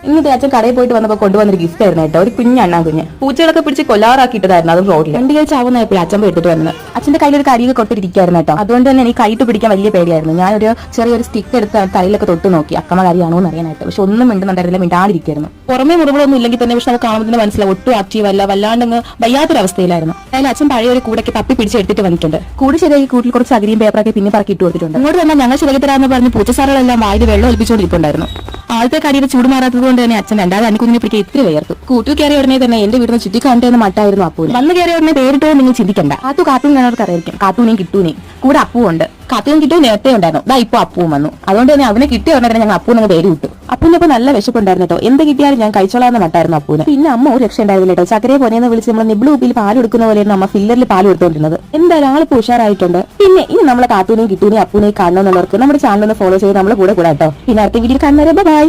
ഇന്നത്തെ അച്ഛൻ കടയിൽ പോയിട്ട് വന്നപ്പോൾ കൊണ്ടുവന്നൊരു ഗിഫ്റ്റ് ആയിരുന്നു കേട്ടോ. ഒരു കുഞ്ഞണ്ണാ കുഞ്ഞ് പൂച്ചകളൊക്കെ പിടിച്ച് കൊല്ലാറാക്കിയിട്ടായിരുന്നു. അത് റോഡിൽ വണ്ടി കഴിച്ചാവുന്നപ്പോഴും അച്ഛൻ പോയി എടുത്തിട്ട് വന്നത്. അച്ഛന്റെ കയ്യിലൊരു കരിയൊക്കെ കൊട്ടിരിക്കായിരുന്നു കേട്ടോ. അതുകൊണ്ട് തന്നെ എനിക്ക് കൈയിട്ട് പിടിക്കാൻ വലിയ പേടിയായിരുന്നു. ഞാനൊരു ചെറിയൊരു സ്റ്റിക്ക് എടുത്ത് തലയിലൊക്കെ തൊട്ട് നോക്കി അക്കമ്മ കരിയാണോ എന്ന് അറിയാനായിട്ട്. പക്ഷെ ഒന്നും മിണ്ടുന്നുണ്ടായിരുന്നില്ല, മിണ്ടാണ്ടിരിക്കായിരുന്നു. പുറമേ മുറിവുകളൊന്നും ഇല്ലെങ്കിൽ തന്നെ പക്ഷെ നമുക്ക് കാണുമ്പോൾ മനസ്സിലാവും ഒട്ടും ആക്റ്റീവ് അല്ല, വല്ലാണ്ടങ്ങ് വയ്യാത്തൊരവസ്ഥയിലായിരുന്നു. അതിൽ അച്ഛൻ പഴയ ഒരു കൂടൊക്കെ തപ്പി പിടിച്ച് എടുത്തിട്ട് വന്നിട്ടുണ്ട്. കൂടി ശരിയായി കൂട്ടിൽ കുറച്ച് അകരിയും പേപ്പറൊക്കെ പിന്നെ പറക്കി ഇട്ട് കൊടുത്തിട്ടുണ്ട്. ഇങ്ങോട്ട് തന്നെ ഞങ്ങൾ ശരിയാക്കി തരാമെന്ന് പറഞ്ഞ് പൂച്ചസാറുകളെല്ലാം വായിൽ വെള്ളം ഒലിപ്പിച്ചുകൊണ്ടിരിപ്പുണ്ടായിരുന്നു. ആദ്യത്തെ കരിയുടെ ചൂട് മാറാത്തത് കൊണ്ട് തന്നെ അച്ഛൻ രണ്ടാമത് അനിക്കുഞ്ഞിനെ പിടിക്കാൻ ഇത്തിരി വേർത്തു. കൂട്ടിൽ കയറിയ ഉടനെ തന്നെ എന്റെ വീടിന് ചുറ്റി കണ്ടെന്ന് മട്ടായിരുന്നു അപ്പൂന്. വന്ന് കയറിയ ഉടനെ പേരിട്ടോ നിങ്ങൾ ചിന്തിക്കണ്ട. കാത്തും കാണവർക്ക് അറിയായിരിക്കും. കാത്തൂനെയും കിട്ടൂനെയും കൂടെ അപ്പുണ്ട്. കാത്തും കിട്ടും നേരത്തെ ഉണ്ടായിരുന്നു. ദാ ഇപ്പൊ അപ്പവും വന്നു. അതുകൊണ്ട് തന്നെ അവനെ കിട്ടിയ ഉടനെ തന്നെ ഞങ്ങൾ അപ്പൂനെ പേര് വിട്ടു. അപ്പൂനൊപ്പം നല്ല വിശപ്പുണ്ടായിരുന്നു കേട്ടോ. എന്ത് കിട്ടിയാലും ഞാൻ കഴിച്ചോളാന്ന് മട്ടായിരുന്നു അപ്പൂന്. പിന്നെ അമ്മ ഒരു രക്ഷ ഉണ്ടായിരുന്നില്ല കേട്ടോ. ചക്കരയെ പോനെന്ന് വിളിച്ച് നമ്മൾ നിബിള് ഉപ്പിൽ പാൽ കൊടുക്കുന്ന പോലെയാണ് അമ്മ ഫില്ലറിൽ പാൽ കൊടുത്തോണ്ടിരുന്നത്. എന്തായാലും ആളിപ്പോ ഉഷാറായിട്ടുണ്ട്. പിന്നെ ഇനി നമ്മളെ കാത്തൂനെയും കിട്ടൂനെയും അപ്പൂനെയും കാണണമെന്നുള്ളവർക്ക് നമ്മുടെ ചാനൽ ഒന്ന് ഫോളോ ചെയ്ത് നമ്മളെ കൂടെ കേട്ടോ. പിന്നെ അടുത്ത വീഡിയോ കാണുന്നവരെ ബൈ.